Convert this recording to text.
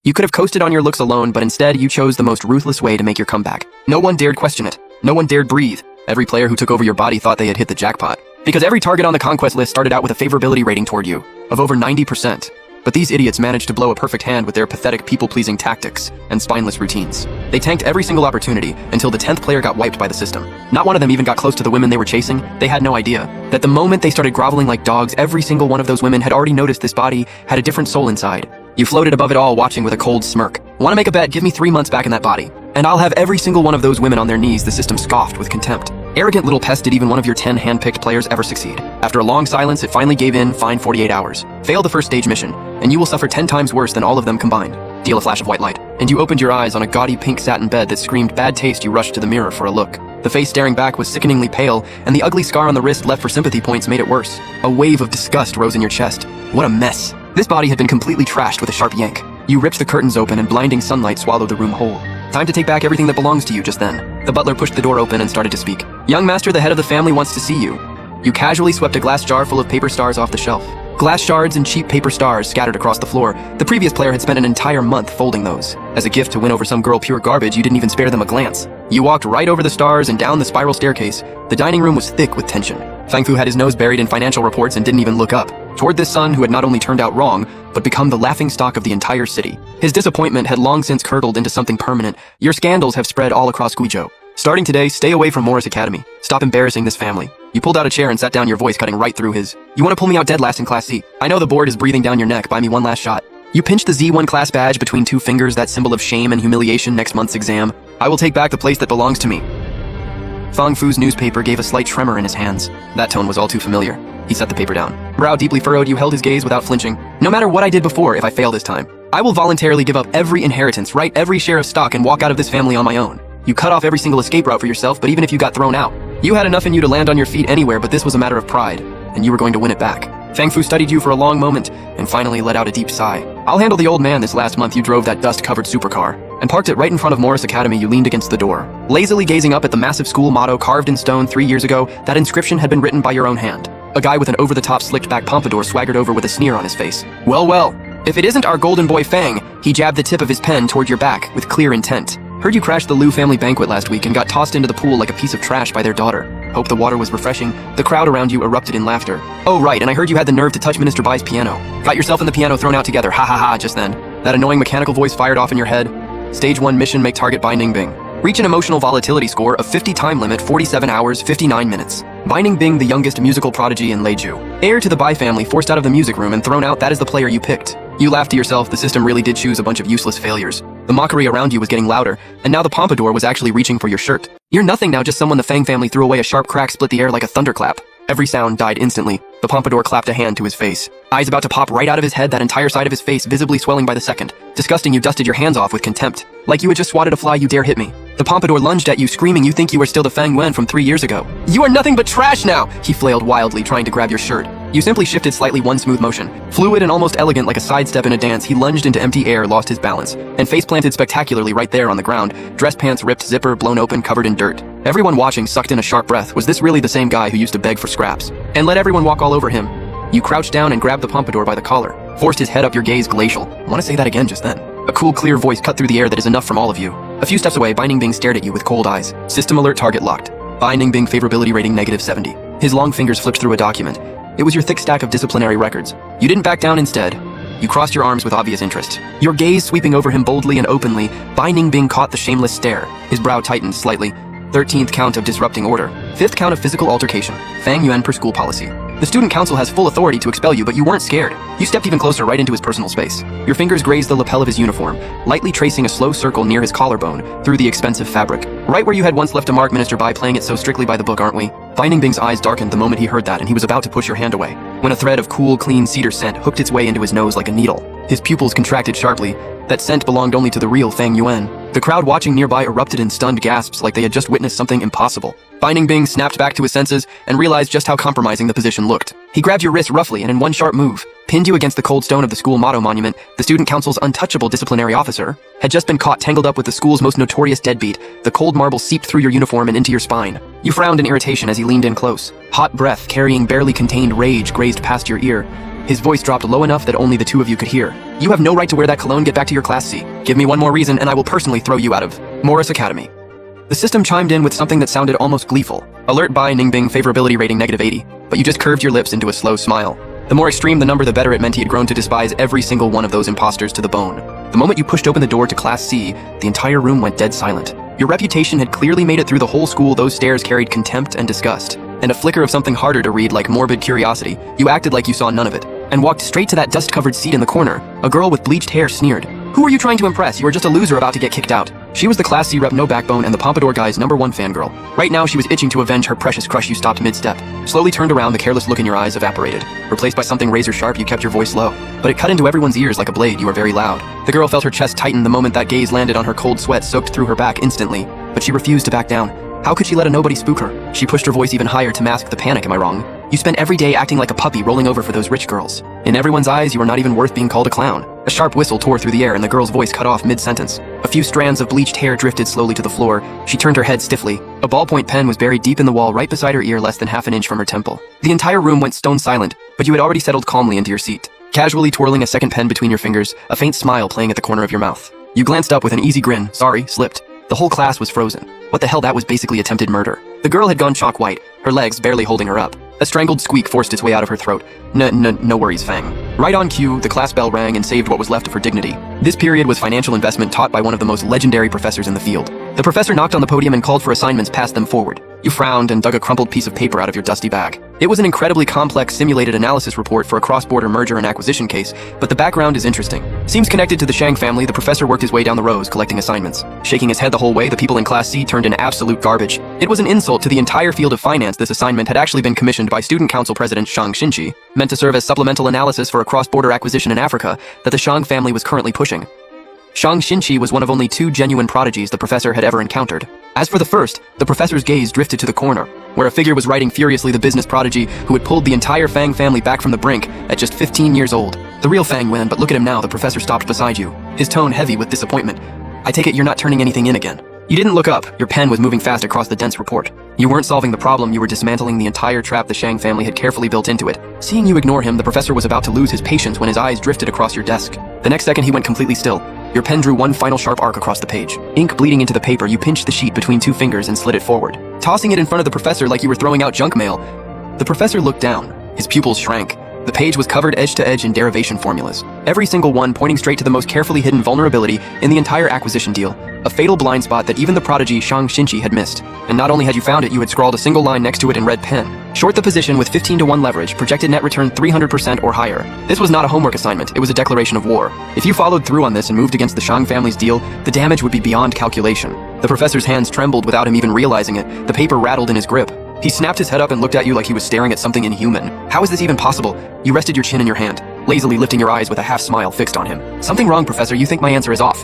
You could have coasted on your looks alone, but instead you chose the most ruthless way to make your comeback. No one dared question it. No one dared breathe. Every player who took over your body thought they had hit the jackpot. Because every target on the conquest list started out with a favorability rating toward you of over 90%. But these idiots managed to blow a perfect hand with their pathetic people-pleasing tactics and spineless routines. They tanked every single opportunity until the 10th player got wiped by the system. Not one of them even got close to the women they were chasing. They had no idea that the moment they started groveling like dogs, every single one of those women had already noticed this body had a different soul inside. You floated above it all, watching with a cold smirk. Want to make a bet? Give me 3 months back in that body, and I'll have every single one of those women on their knees. The system scoffed with contempt. Arrogant little pest, did even one of your 10 hand-picked players ever succeed? After a long silence, it finally gave in, fine 48 hours. Fail the first stage mission, and you will suffer 10 times worse than all of them combined. Deal a flash of white light, and you opened your eyes on a gaudy pink satin bed that screamed bad taste. You rushed to the mirror for a look. The face staring back was sickeningly pale, and the ugly scar on the wrist left for sympathy points made it worse. A wave of disgust rose in your chest. What a mess. This body had been completely trashed with a sharp yank. You ripped the curtains open and blinding sunlight swallowed the room whole. Time to take back everything that belongs to you just then. The butler pushed the door open and started to speak. Young master, the head of the family wants to see you. You casually swept a glass jar full of paper stars off the shelf. Glass shards and cheap paper stars scattered across the floor. The previous player had spent an entire month folding those. As a gift to win over some girl pure garbage, you didn't even spare them a glance. You walked right over the stars and down the spiral staircase. The dining room was thick with tension. Fang Fu had his nose buried in financial reports and didn't even look up toward this son who had not only turned out wrong, but become the laughingstock of the entire city. His disappointment had long since curdled into something permanent. Your scandals have spread all across Guizhou. Starting today, stay away from Morris Academy. Stop embarrassing this family. You pulled out a chair and sat down, your voice cutting right through his. You want to pull me out dead last in Class C? I know the board is breathing down your neck. Buy me one last shot. You pinched the Z1 class badge between 2 fingers, that symbol of shame and humiliation next month's exam. I will take back the place that belongs to me. Fang Fu's newspaper gave a slight tremor in his hands. That tone was all too familiar. He set the paper down. Brow deeply furrowed, you held his gaze without flinching. No matter what I did before, if I fail this time, I will voluntarily give up every inheritance, write every share of stock, and walk out of this family on my own. You cut off every single escape route for yourself, but even if you got thrown out, you had enough in you to land on your feet anywhere, but this was a matter of pride, and you were going to win it back. Fang Fu studied you for a long moment, and finally let out a deep sigh. I'll handle the old man. This last month you drove that dust-covered supercar, and parked it right in front of Morris Academy. You leaned against the door, lazily gazing up at the massive school motto carved in stone 3 years ago. That inscription had been written by your own hand. A guy with an over-the-top slicked-back pompadour swaggered over with a sneer on his face. Well, if it isn't our golden boy Fang. He jabbed the tip of his pen toward your back with clear intent. Heard you crashed the Liu family banquet last week and got tossed into the pool like a piece of trash by their daughter. Hope the water was refreshing. The crowd around you erupted in laughter. Oh right, and I heard you had the nerve to touch Minister Bai's piano. Got yourself and the piano thrown out together, ha ha ha, just then. That annoying mechanical voice fired off in your head. Stage 1 mission, make target Binding Bing. Reach an emotional volatility score of 50, time limit 47 hours, 59 minutes. Binding Bing, the youngest musical prodigy in Leiju. Heir to the Bai family, forced out of the music room and thrown out, that is the player you picked. You laughed to yourself, the system really did choose a bunch of useless failures. The mockery around you was getting louder, and now the pompadour was actually reaching for your shirt. You're nothing now, just someone the Fang family threw away. A sharp crack split the air like a thunderclap. Every sound died instantly. The pompadour clapped a hand to his face. Eyes about to pop right out of his head, that entire side of his face visibly swelling by the second. Disgusting, you dusted your hands off with contempt. Like you had just swatted a fly. You dare hit me. The pompadour lunged at you, screaming, you think you are still the Fang Yuan from 3 years ago. You are nothing but trash now! He flailed wildly, trying to grab your shirt. You simply shifted slightly, one smooth motion. Fluid and almost elegant like a sidestep in a dance, he lunged into empty air, lost his balance, and face planted spectacularly right there on the ground. Dress pants ripped, zipper blown open, covered in dirt. Everyone watching sucked in a sharp breath. Was this really the same guy who used to beg for scraps and let everyone walk all over him? You crouched down and grabbed the pompadour by the collar, forced his head up, your gaze glacial. Want to say that again just then. A cool, clear voice cut through the air. That is enough from all of you. A few steps away, Binding Bing stared at you with cold eyes. System alert, target locked. Binding Bing, favorability rating -70. His long fingers flipped through a document. It was your thick stack of disciplinary records. You didn't back down, instead. You crossed your arms with obvious interest. Your gaze sweeping over him boldly and openly, Binding Bing caught the shameless stare. His brow tightened slightly. 13th count of disrupting order. 5th count of physical altercation. Fang Yuan per school policy. The student council has full authority to expel you, but you weren't scared. You stepped even closer, right into his personal space. Your fingers grazed the lapel of his uniform, lightly tracing a slow circle near his collarbone through the expensive fabric. Right where you had once left a mark, Minister Bai, playing it so strictly by the book, aren't we? Binding Bing's eyes darkened the moment he heard that, and he was about to push your hand away, when a thread of cool, clean cedar scent hooked its way into his nose like a needle. His pupils contracted sharply. That scent belonged only to the real Fang Yuan. The crowd watching nearby erupted in stunned gasps like they had just witnessed something impossible. Binding Bing snapped back to his senses and realized just how compromising the position looked. He grabbed your wrist roughly and in one sharp move, pinned you against the cold stone of the school motto monument. The student council's untouchable disciplinary officer had just been caught tangled up with the school's most notorious deadbeat. The cold marble seeped through your uniform and into your spine. You frowned in irritation as he leaned in close. Hot breath, carrying barely contained rage, grazed past your ear. His voice dropped low enough that only the two of you could hear. You have no right to wear that cologne. Get back to your class C. Give me one more reason and I will personally throw you out of Morris Academy. The system chimed in with something that sounded almost gleeful. Alert by Ningbing, favorability rating -80, but you just curved your lips into a slow smile. The more extreme the number, the better. It meant he had grown to despise every single one of those imposters to the bone. The moment you pushed open the door to Class C, the entire room went dead silent. Your reputation had clearly made it through the whole school. Those stares carried contempt and disgust. And a flicker of something harder to read, like morbid curiosity. You acted like you saw none of it, and walked straight to that dust-covered seat in the corner. A girl with bleached hair sneered. Who are you trying to impress? You are just a loser about to get kicked out. She was the Class C rep, no backbone, and the Pompadour guy's #1 fangirl. Right now, she was itching to avenge her precious crush. You stopped mid-step. Slowly turned around, the careless look in your eyes evaporated. Replaced by something razor-sharp, you kept your voice low. But it cut into everyone's ears like a blade. You were very loud. The girl felt her chest tighten the moment that gaze landed on her. Cold sweat soaked through her back instantly. But she refused to back down. How could she let a nobody spook her? She pushed her voice even higher to mask the panic. Am I wrong? You spent every day acting like a puppy, rolling over for those rich girls. In everyone's eyes, you were not even worth being called a clown. A sharp whistle tore through the air and the girl's voice cut off mid-sentence. A few strands of bleached hair drifted slowly to the floor. She turned her head stiffly. A ballpoint pen was buried deep in the wall right beside her ear, less than half an inch from her temple. The entire room went stone silent, but you had already settled calmly into your seat. Casually twirling a second pen between your fingers, a faint smile playing at the corner of your mouth. You glanced up with an easy grin. Sorry, slipped. The whole class was frozen. What the hell, that was basically attempted murder. The girl had gone chalk white, her legs barely holding her up. A strangled squeak forced its way out of her throat. No worries, Fang. Right on cue, the class bell rang and saved what was left of her dignity. This period was financial investment taught by one of the most legendary professors in the field. The professor knocked on the podium and called for assignments. Passed them forward. You frowned and dug a crumpled piece of paper out of your dusty bag. It was an incredibly complex simulated analysis report for a cross-border merger and acquisition case, but the background is interesting. Seems connected to the Shang family. The professor worked his way down the rows, collecting assignments. Shaking his head the whole way, the people in Class C turned in absolute garbage. It was an insult to the entire field of finance. This assignment had actually been commissioned by Student Council President Shang Xinchi, meant to serve as supplemental analysis for a cross-border acquisition in Africa that the Shang family was currently pushing. Shang Xinchi was one of only 2 genuine prodigies the professor had ever encountered. As for the first, the professor's gaze drifted to the corner, where a figure was writing furiously, the business prodigy who had pulled the entire Fang family back from the brink at just 15 years old. The real Fang Wen, but look at him now. The professor stopped beside you, his tone heavy with disappointment. I take it you're not turning anything in again. You didn't look up. Your pen was moving fast across the dense report. You weren't solving the problem, you were dismantling the entire trap the Shang family had carefully built into it. Seeing you ignore him, the professor was about to lose his patience when his eyes drifted across your desk. The next second, he went completely still. Your pen drew one final sharp arc across the page. Ink bleeding into the paper, you pinched the sheet between 2 fingers and slid it forward, tossing it in front of the professor like you were throwing out junk mail. The professor looked down. His pupils shrank. The page was covered edge to edge in derivation formulas, every single one pointing straight to the most carefully hidden vulnerability in the entire acquisition deal, a fatal blind spot that even the prodigy Shang Xinchi had missed. And not only had you found it, you had scrawled a single line next to it in red pen. Short the position with 15-to-1 leverage, projected net return 300% or higher. This was not a homework assignment, it was a declaration of war. If you followed through on this and moved against the Shang family's deal, the damage would be beyond calculation. The professor's hands trembled without him even realizing it. The paper rattled in his grip. He snapped his head up and looked at you like he was staring at something inhuman. How is this even possible? You rested your chin in your hand, lazily lifting your eyes with a half smile fixed on him. Something wrong, Professor. You think my answer is off.